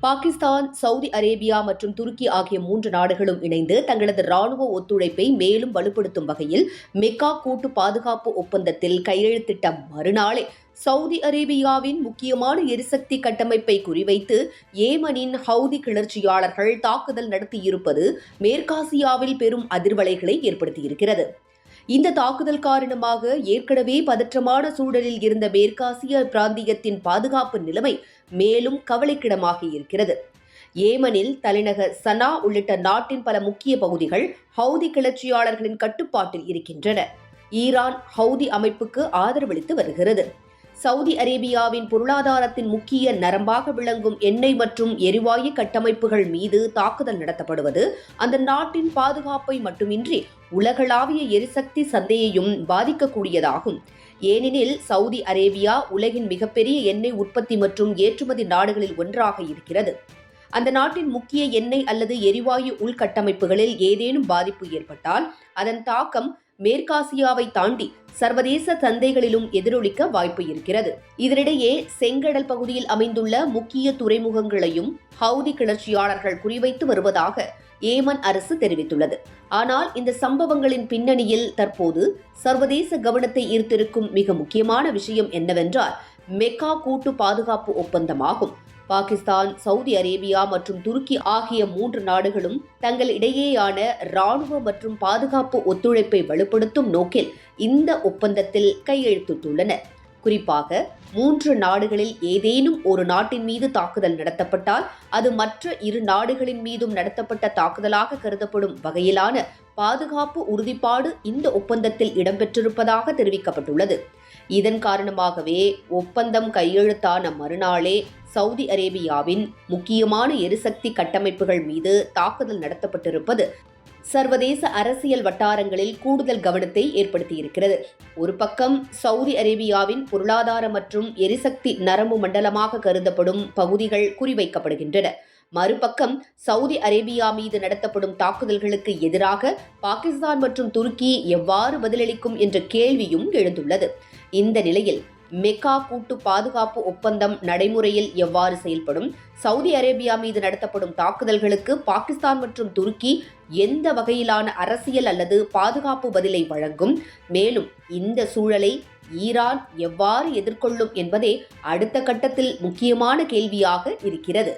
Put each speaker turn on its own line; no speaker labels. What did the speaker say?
Pakistan, Saudi Arabia மற்றும் துருக்கி ஆகிய 3 நாடுகளும் இணைந்து தங்களது ராணுவ ஒத்துழைப்பை மேலும் வலுப்படுத்தும் வகையில் மெக்கா கூட்டு பாதுகாப்பு ஒப்பந்தத்தில் கையெழுத்திட்ட மறுநாளே சவுதி அரேபியாவின் முக்கியமான எரிசக்தி கட்டமைப்பை குறிவைத்து ஏமனின் ஹவுதி கிளர்ச்சியாளர்கள் தாக்குதல் நடத்தியிருப்பது மேற்காசியாவில் பெரும் அதிர்வலைகளை ஏற்படுத்தியிருக்கிறது. இந்த தாக்குதல் காரணமாக ஏற்கனவே பதற்றமான சூழலில் இருந்த மேற்காசிய பிராந்தியத்தின் பாதுகாப்பு நிலைமை மேலும் கவலைக்கிடமாக இருக்கிறது. ஏமனில் தலைநகர் சனா உள்ளிட்ட நாட்டின் பல முக்கிய பகுதிகள் ஹவுதி கிளர்ச்சியாளர்களின் கட்டுப்பாட்டில் இருக்கின்றன. ஈரான் ஹவுதி அமைப்புக்கு ஆதரவளித்து வருகிறது. சவுதி அரேபியாவின் பொருளாதாரத்தின் முக்கிய நரம்பாக விளங்கும் எண்ணெய் மற்றும் எரிவாயு கட்டமைப்புகள் மீது தாக்குதல் நடத்தப்படுவது அந்த நாட்டின் பாதுகாப்பை மட்டுமின்றி உலகளாவிய எரிசக்தி சந்தையையும் பாதிக்கக்கூடியதாகும். ஏனெனில் சவுதி அரேபியா உலகின் மிகப்பெரிய எண்ணெய் உற்பத்தி மற்றும் ஏற்றுமதி நாடுகளில் ஒன்றாக இருக்கிறது. அந்த நாட்டின் முக்கிய எண்ணெய் அல்லது எரிவாயு உள்கட்டமைப்புகளில் ஏதேனும் பாதிப்பு ஏற்பட்டால் அதன் தாக்கம் மேற்காசியாவை தாண்டி சர்வதேச சந்தைகளிலும் எதிரொலிக்க வாய்ப்பு இருக்கிறது. இதனிடையே செங்கடல் பகுதியில் அமைந்துள்ள முக்கிய துறைமுகங்களையும் ஹவுதி கிளர்ச்சியாளர்கள் குறிவைத்து வருவதாக ஏமன் அரசு தெரிவித்துள்ளது. ஆனால் இந்த சம்பவங்களின் பின்னணியில் தற்போது சர்வதேச கவனத்தை ஈர்த்திருக்கும் மிக முக்கியமான விஷயம் என்னவென்றால் மெக்கா கூட்டு பாதுகாப்பு ஒப்பந்தமாகும். பாகிஸ்தான், சவுதி அரேபியா மற்றும் துருக்கி ஆகிய 3 நாடுகளும் தங்கள் இடையேயான ராணுவ மற்றும் பாதுகாப்பு ஒத்துழைப்பை வலுப்படுத்தும் நோக்கில் இந்த ஒப்பந்தத்தில் கையெழுத்திட்டுள்ளன. குறிப்பாக 3 நாடுகளில் ஏதேனும் ஒரு நாட்டின் மீது தாக்குதல் நடத்தப்பட்டால் அது மற்ற 2 நாடுகளின் மீதும் நடத்தப்பட்ட தாக்குதலாக கருதப்படும் வகையிலான பாதுகாப்பு உறுதிப்பாடு இந்த ஒப்பந்தத்தில் இடம்பெற்றிருப்பதாக தெரிவிக்கப்பட்டுள்ளது. இதன் காரணமாகவே ஒப்பந்தம் கையெழுத்தான மறுநாளே சவுதி அரேபியாவின் முக்கியமான எரிசக்தி கட்டமைப்புகள் மீது தாக்குதல் நடத்தப்பட்டிருப்பது சர்வதேச அரசியல் வட்டாரங்களில் கூடுதல் கவனத்தை ஏற்படுத்தியிருக்கிறது. ஒரு பக்கம் சவுதி அரேபியாவின் பொருளாதார மற்றும் எரிசக்தி நரம்பு மண்டலமாக கருதப்படும் பகுதிகள் குறிவைக்கப்படுகின்றன. மறுபக்கம் சவுதி அரேபியா மீது நடத்தப்படும் தாக்குதல்களுக்கு எதிராக பாகிஸ்தான் மற்றும் துருக்கி எவ்வாறு பதிலளிக்கும் என்ற கேள்வியும் எழுந்துள்ளது. இந்த நிலையில் மெக்கா கூட்டு பாதுகாப்பு ஒப்பந்தம் நடைமுறையில் எவ்வாறு செயல்படும், சவுதி அரேபியா மீது நடத்தப்படும் தாக்குதல்களுக்கு பாகிஸ்தான் மற்றும் துருக்கி எந்த வகையிலான அரசியல் அல்லது பாதுகாப்பு பதிலை வழங்கும், மேலும் இந்த சூழலை ஈரான் எவ்வாறு எதிர்கொள்ளும் என்பதே அடுத்த கட்டத்தில் முக்கியமான கேள்வியாக இருக்கிறது.